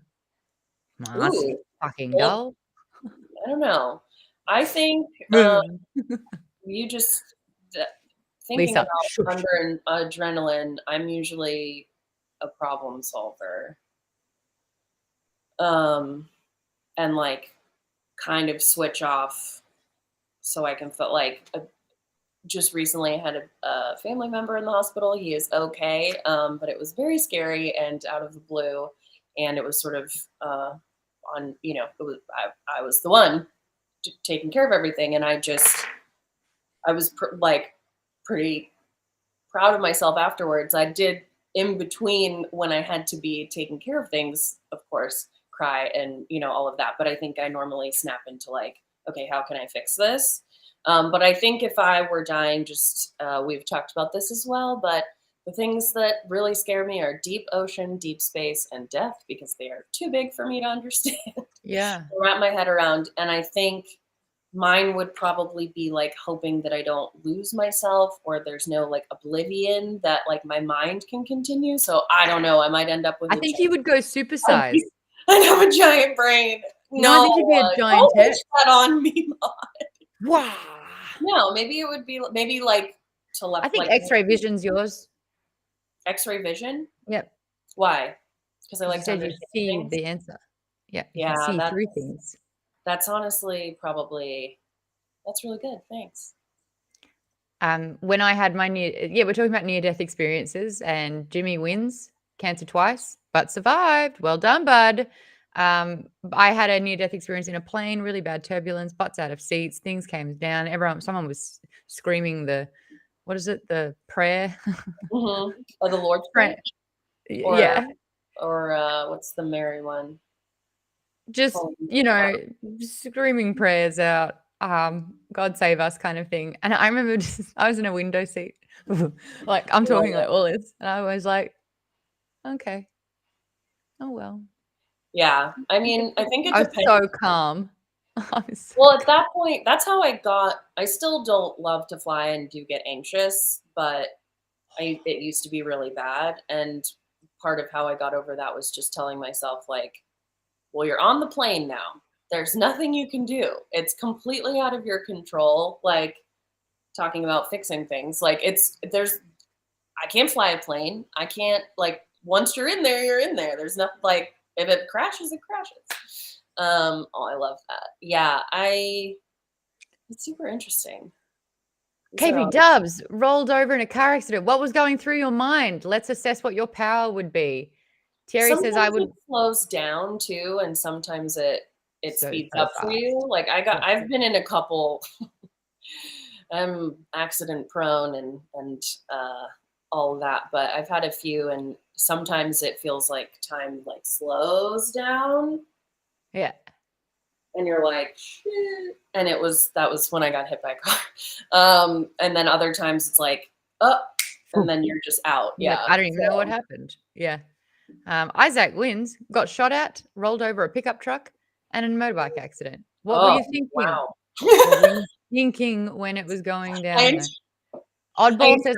That's fucking dull. I don't know. I think you just thinking Lisa, about under adrenaline, I'm usually a problem solver. And like kind of switch off so I can feel like just recently I had a family member in the hospital. He is okay, but it was very scary and out of the blue. And it was sort of on, it was I was the one taking care of everything. And I was pretty proud of myself afterwards. I did in between when I had to be taking care of things, of course, cry and, all of that. But I think I normally snap into like, okay, how can I fix this? But I think if I were dying, we've talked about this as well, but the things that really scare me are deep ocean, deep space, and death because they are too big for me to understand. Yeah. Wrap my head around. And I think mine would probably be like hoping that I don't lose myself or there's no like oblivion that like my mind can continue. So I don't know. I might end up with I think you would go supersize. I have a giant brain. No, I think you'd be a giant head. That on me, Maude. Wow. No, maybe it would be like telepathy. I think X-ray vision's yours. X-ray vision? Yep. Why? Because I like to see things. the answer. Yeah. Yeah. See through things. That's honestly that's really good. Thanks. When I had my we're talking about near-death experiences, and Jimmy wins cancer twice, but survived. Well done, bud. I had a near-death experience in a plane, really bad turbulence, butts out of seats, things came down. Someone was screaming what is it? The prayer? Or the Lord's Prayer. Prayer? Yeah. Or what's the Mary one? Just, screaming prayers out, God save us kind of thing. And I remember I was in a window seat. Like I'm talking like all this. And I was like, okay. Oh well. Yeah. I mean, I think it I was depends. so calm. Well, at that point, that's how I still don't love to fly and do get anxious, but it used to be really bad. And part of how I got over that was just telling myself, like, well, you're on the plane now. There's nothing you can do. It's completely out of your control. Like, talking about fixing things. Like, I can't fly a plane. I can't, like, once you're in there, you're in there. There's nothing, like, if it crashes, it crashes. Oh, I love that. Yeah, it's super interesting. KP Dubs rolled over in a car accident. What was going through your mind? Let's assess what your power would be. Terry says I would. It slows down too, and sometimes it speeds up for fast. you. Like I've been in a couple. I'm accident prone and all of that, but I've had a few, and sometimes it feels like time like slows down. Yeah. And you're like, shit. And that was when I got hit by a car. And then other times it's like, oh, and then you're just out. Yeah. Like, I don't even know what happened. Yeah. Isaac wins, got shot at, rolled over a pickup truck, and a motorbike accident. What were you thinking? Wow. What were you thinking when it was going down? Oddball says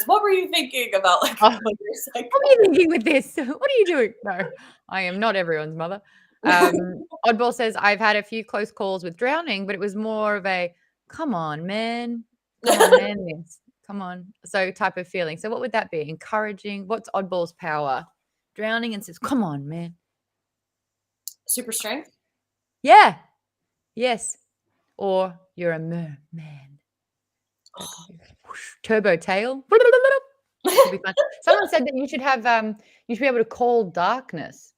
what were you thinking about? Like, what are you thinking with this? What are you doing? No, I am not everyone's mother. Oddball says I've had a few close calls with drowning, but it was more of a come on, man. Come on. So type of feeling. So what would that be? Encouraging. What's Oddball's power? Drowning and says, come on, man. Super strength? Yeah. Yes. Or you're a merman. Turbo tail. Be fun. Someone said that you should have you should be able to call darkness.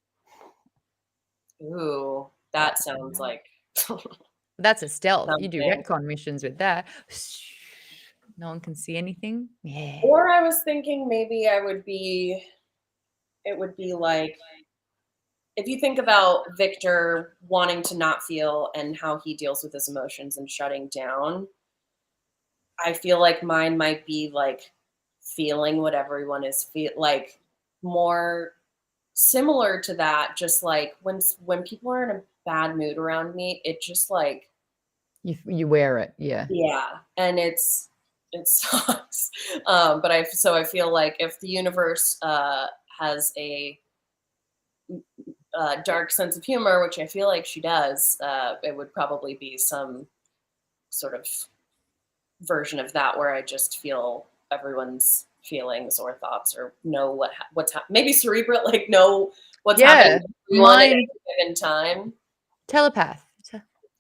Ooh, that sounds like that's a stealth. You do retcon missions with that. No one can see anything. Yeah. Or I was thinking maybe it would be like if you think about Victor wanting to not feel and how he deals with his emotions and shutting down, I feel like mine might be like feeling what everyone is like more similar to that. Just like when people are in a bad mood around me, it just like you wear it. Yeah. And it sucks. But I feel like if the universe has a dark sense of humor, which I feel like she does, it would probably be some sort of version of that where I just feel everyone's feelings or thoughts or know what's happening. Maybe cerebral, like know what's happening at any given time. Telepath.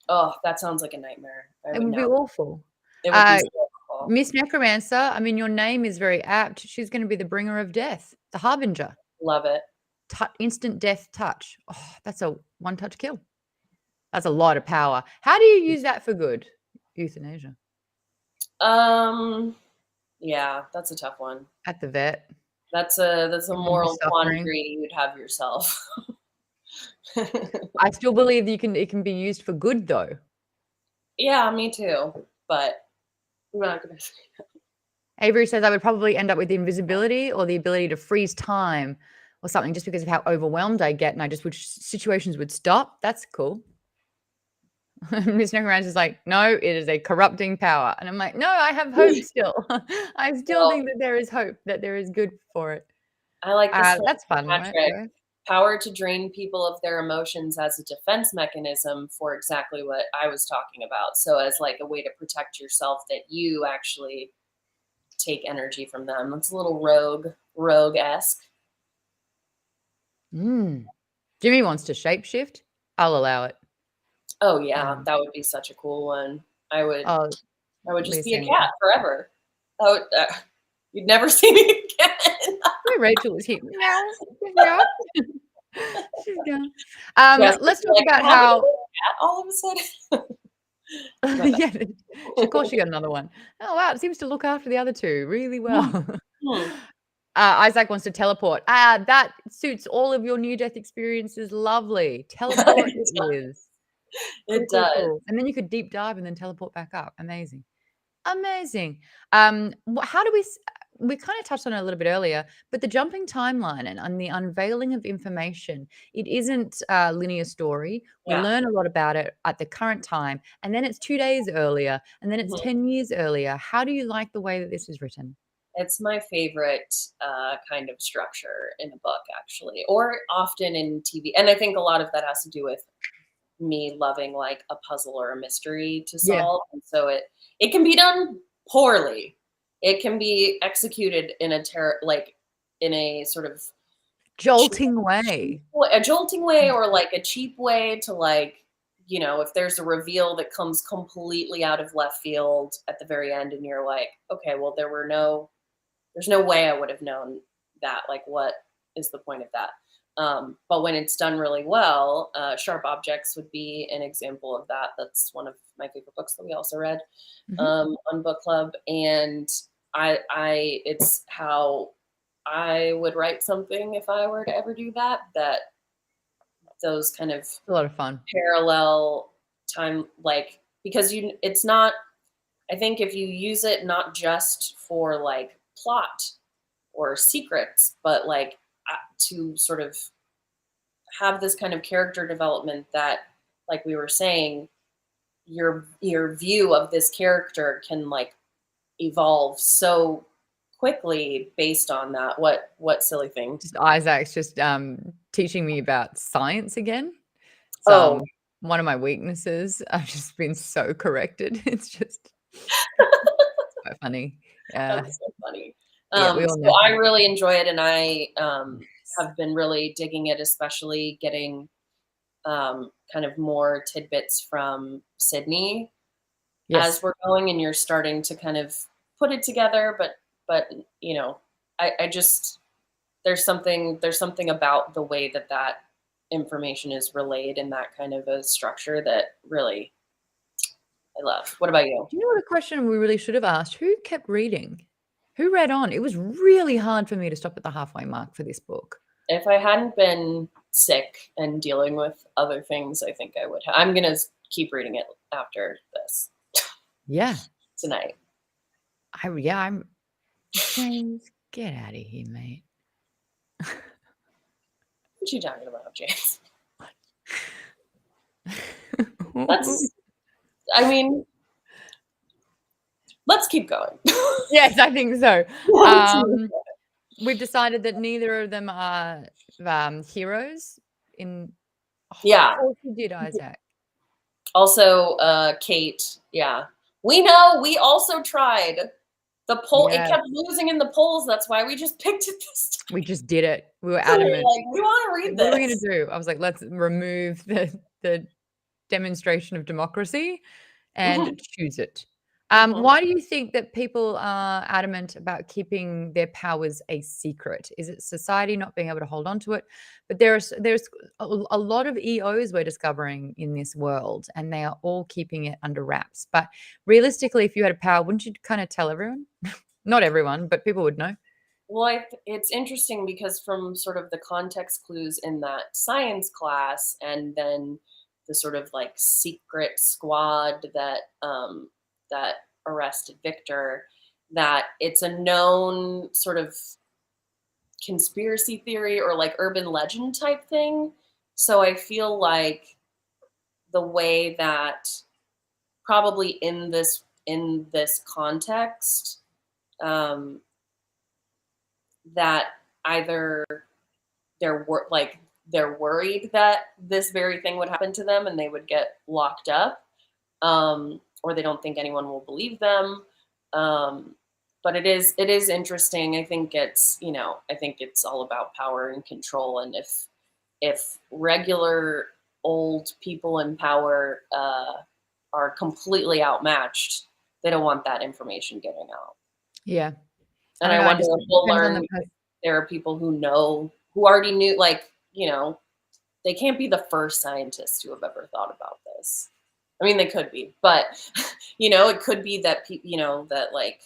Oh, that sounds like a nightmare. It would be awful. It would be so awful. Miss Necromancer, I mean, your name is very apt. She's going to be the bringer of death, the harbinger. Love it. Instant death touch. Oh, that's a one-touch kill. That's a lot of power. How do you use that for good? Euthanasia. Yeah, that's a tough one. At the vet. That's a moral quandary you'd have yourself. I still believe it can be used for good though. Yeah, me too. But I'm not gonna say that. Avery says I would probably end up with invisibility or the ability to freeze time or something just because of how overwhelmed I get and I just wish situations would stop. That's cool. Miss Necromancer is like, no, it is a corrupting power. And I'm like, no, I have hope still. I still think that there is hope, that there is good for it. I like this. That's fun, right? Power to drain people of their emotions as a defense mechanism for exactly what I was talking about. So as like a way to protect yourself that you actually take energy from them. It's a little rogue-esque. Jimmy wants to shapeshift. I'll allow it. Oh yeah, that would be such a cool one. I would just be a cat forever. You'd never see me again. Rachel is here. No. She's gone. Let's talk about how all of a sudden. Yeah, of course she got another one. Oh, wow, it seems to look after the other two really well. Isaac wants to teleport. That suits all of your near-death experiences. Lovely. Teleport it is. Cool, It cool, does. cool. And then you could deep dive and then teleport back up. Amazing. Amazing. How do we kind of touched on it a little bit earlier, but the jumping timeline and the unveiling of information, it isn't a linear story. We Yeah. learn a lot about it at the current time, and then it's 2 days earlier, and then it's Mhm. 10 years earlier. How do you like the way that this is written? It's my favorite kind of structure in a book, actually, or often in TV. And I think a lot of that has to do with me loving like a puzzle or a mystery to Yeah. solve. And so it can be done poorly. It can be executed in in a sort of Jolting way. a jolting way or like a cheap way to like, if there's a reveal that comes completely out of left field at the very end and you're like, okay, well there's no way I would have known that. Like, what is the point of that? But when it's done really well, Sharp Objects would be an example of that. That's one of my favorite books that we also read on book club, and it's how I would write something if I were to ever do that. That those kind of A lot of fun. parallel time, like because it's not. I think if you use it not just for like plot or secrets, but like to sort of have this kind of character development that, like we were saying, your view of this character can like evolve so quickly based on that. What silly thing? Just Isaac's just teaching me about science again. It's Oh, one of my weaknesses. I've just been so corrected. It's just quite funny. that's so funny. Yeah, we all know. So I really enjoy it, and I have been really digging it, especially getting kind of more tidbits from Sydney Yes. as we're going, and you're starting to kind of put it together. But I just there's something about the way that information is relayed in that kind of a structure that really I love. What about you? Do you know what a question we really should have asked? Who kept reading? Who read on? It was really hard for me to stop at the halfway mark for this book. If I hadn't been sick and dealing with other things, I think I would have. I'm gonna keep reading it after this Yeah. tonight. I'm James, get out of here, mate. What you talking about, James? I mean, let's keep going. Yes, I think so. Let's keep We've decided that neither of them are heroes. Yeah. Of course you did, Isaac. Also, Kate. Yeah, we know. We also tried the poll. Yeah. It kept losing in the polls. That's why we just picked it this time. We just did it. We were So we were adamant. like, we want to read What are we going this. to do? I was like, let's remove the demonstration of democracy and choose it. Why do you think that people are adamant about keeping their powers a secret? Is it society not being able to hold on to it? But there's a lot of EOs we're discovering in this world, and they are all keeping it under wraps. But realistically, if you had a power, wouldn't you kind of tell everyone? Not everyone, but people would know. Well, it's interesting because from sort of the context clues in that science class, and then the sort of like secret squad that arrested Victor, that it's a known sort of conspiracy theory or like urban legend type thing. So I feel like the way that probably in this context, that either they're worried that this very thing would happen to them and they would get locked up, or they don't think anyone will believe them. But it is interesting. I think it's all about power and control, and if regular old people in power are completely outmatched, they don't want that information getting out. Yeah. And I wonder if we'll learn there are people who already knew, like, they can't be the first scientists who have ever thought about this. I mean, they could be, but it could be that that like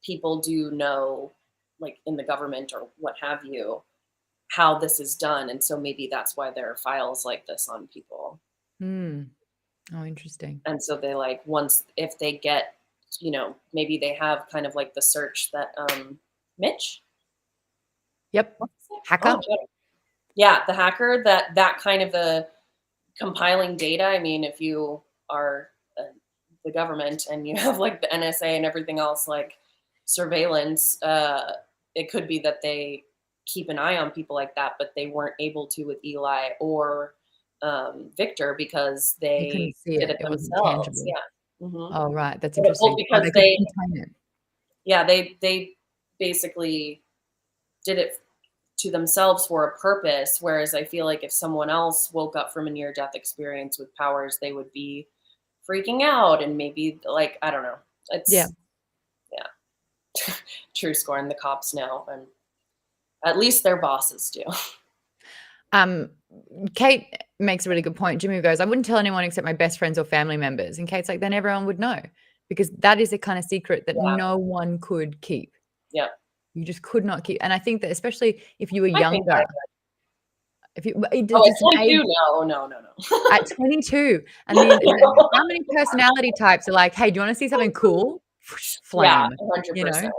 people do know, like in the government or what have you, how this is done, and so maybe that's why there are files like this on people. Hmm. Oh, interesting. And so they like once if they get, maybe they have kind of like the search that Mitch, Yep. what's his name? Hacker. Oh, yeah, the hacker that kind of a compiling data. I mean, if you are the government and you have like the NSA and everything else, like surveillance, it could be that they keep an eye on people like that, but they weren't able to with Eli or Victor because You they couldn't see did it. it It wasn't themselves. tangible. Yeah. Oh, right. That's Well, interesting. Oh, because they couldn't contain it. they basically did it to themselves for a purpose. Whereas I feel like if someone else woke up from a near death experience with powers, they would be freaking out and maybe like, I don't know. Yeah. Yeah. True scorn. The cops know, and at least their bosses do. Kate makes a really good point. Jimmy goes, I wouldn't tell anyone except my best friends or family members. And Kate's like, then everyone would know, because that is a kind of secret that Yeah. no one could keep. Yeah. You just could not keep. And I think that especially if you were I think I younger, would. if you Oh, at 22? No. at 22, and then how many personality types are like, hey, do you want to see something cool? Yeah, Flame, 100%.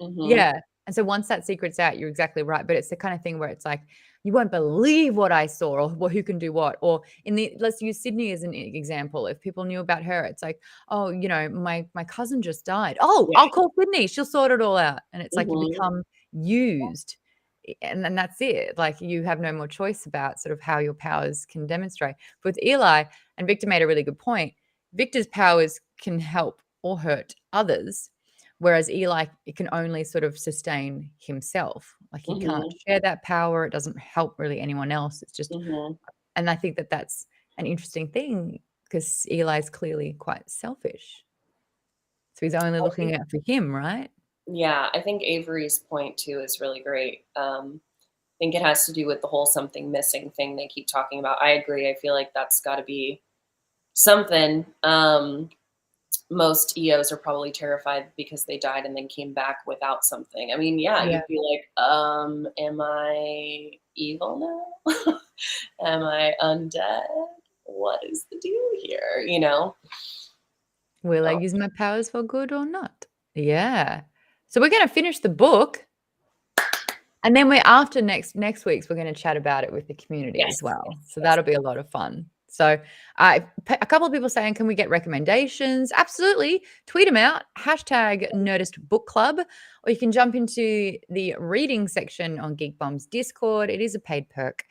Mm-hmm. Yeah. And so once that secret's out, you're exactly right. But it's the kind of thing where it's like, you won't believe what I saw, or who can do what. Or let's use Sydney as an example. If people knew about her, it's like, oh, my cousin just died. Oh, Yeah. I'll call Sydney. She'll sort it all out. And it's like you Mm-hmm. become used. And then that's it. Like you have no more choice about sort of how your powers can demonstrate. But with Eli, and Victor made a really good point, Victor's powers can help or hurt others, whereas Eli, it can only sort of sustain himself. Like he can't Mm-hmm. share that power. It doesn't help really anyone else. It's just, Mm-hmm. and I think that that's an interesting thing because Eli's clearly quite selfish. So he's only looking out for him, right? Yeah, I think Avery's point too is really great. I think it has to do with the whole something missing thing they keep talking about. I agree. I feel like that's got to be something. Most EOs are probably terrified because they died and then came back without something. I mean, yeah, Yeah. you'd be like, am I evil now? Am I undead? What is the deal here? Will I Oh, use my powers for good or not? Yeah. So we're going to finish the book. And then after next week's, we're going to chat about it with the community as well. So that'll be a lot of fun. So a couple of people saying, can we get recommendations? Absolutely. Tweet them out, hashtag Nerdist Book Club, or you can jump into the reading section on Geek Bomb's Discord. It is a paid perk.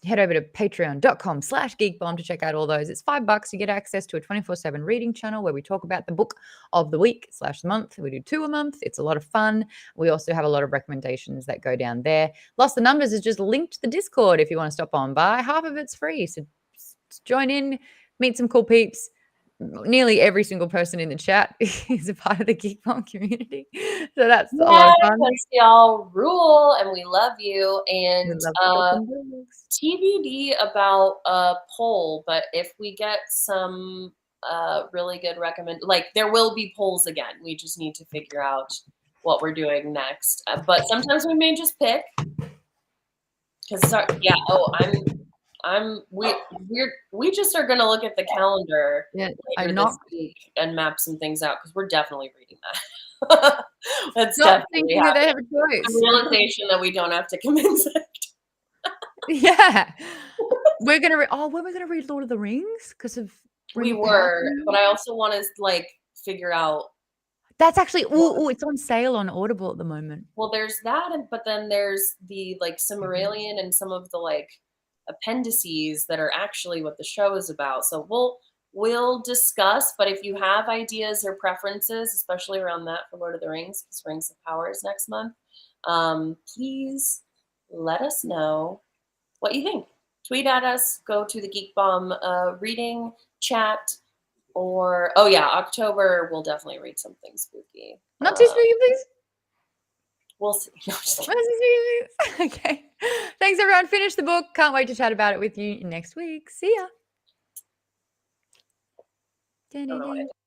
Head over to patreon.com/geekbomb to check out all those. It's $5. You get access to a 24/7 reading channel where we talk about the book of the week/month. We do 2 a month. It's a lot of fun. We also have a lot of recommendations that go down there. Lost the Numbers is just linked to the Discord if you want to stop on by. Half of it's free. So join in, meet some cool peeps. Nearly every single person in the chat is a part of the Geek Bomb community. So that's a lot of fun. because y'all rule and we love you. We And love talking books. TBD about a poll, but if we get some really good like there will be polls again. We just need to figure out what we're doing next. But sometimes we may just pick. Because we just are gonna look at the calendar later this week and map some things out because we're definitely reading that. That's Not definitely thinking that they happening. have a choice. The realization that we don't have to convince it. Yeah. We're gonna read Lord of the Rings because of We Ring of were, Power. but I also want to like figure out. That's actually it's on sale on Audible at the moment. Well, there's that, but then there's the like Silmarillion and some of the like appendices that are actually what the show is about. So we'll discuss. But if you have ideas or preferences, especially around that for Lord of the Rings, because Rings of Power is next month, please let us know what you think. Tweet at us. Go to the Geek Bomb reading chat. Or October we'll definitely read something spooky. Not too spooky, please. We'll see. No, just kidding. Okay. Thanks, everyone. Finish the book. Can't wait to chat about it with you next week. See ya. don't know why I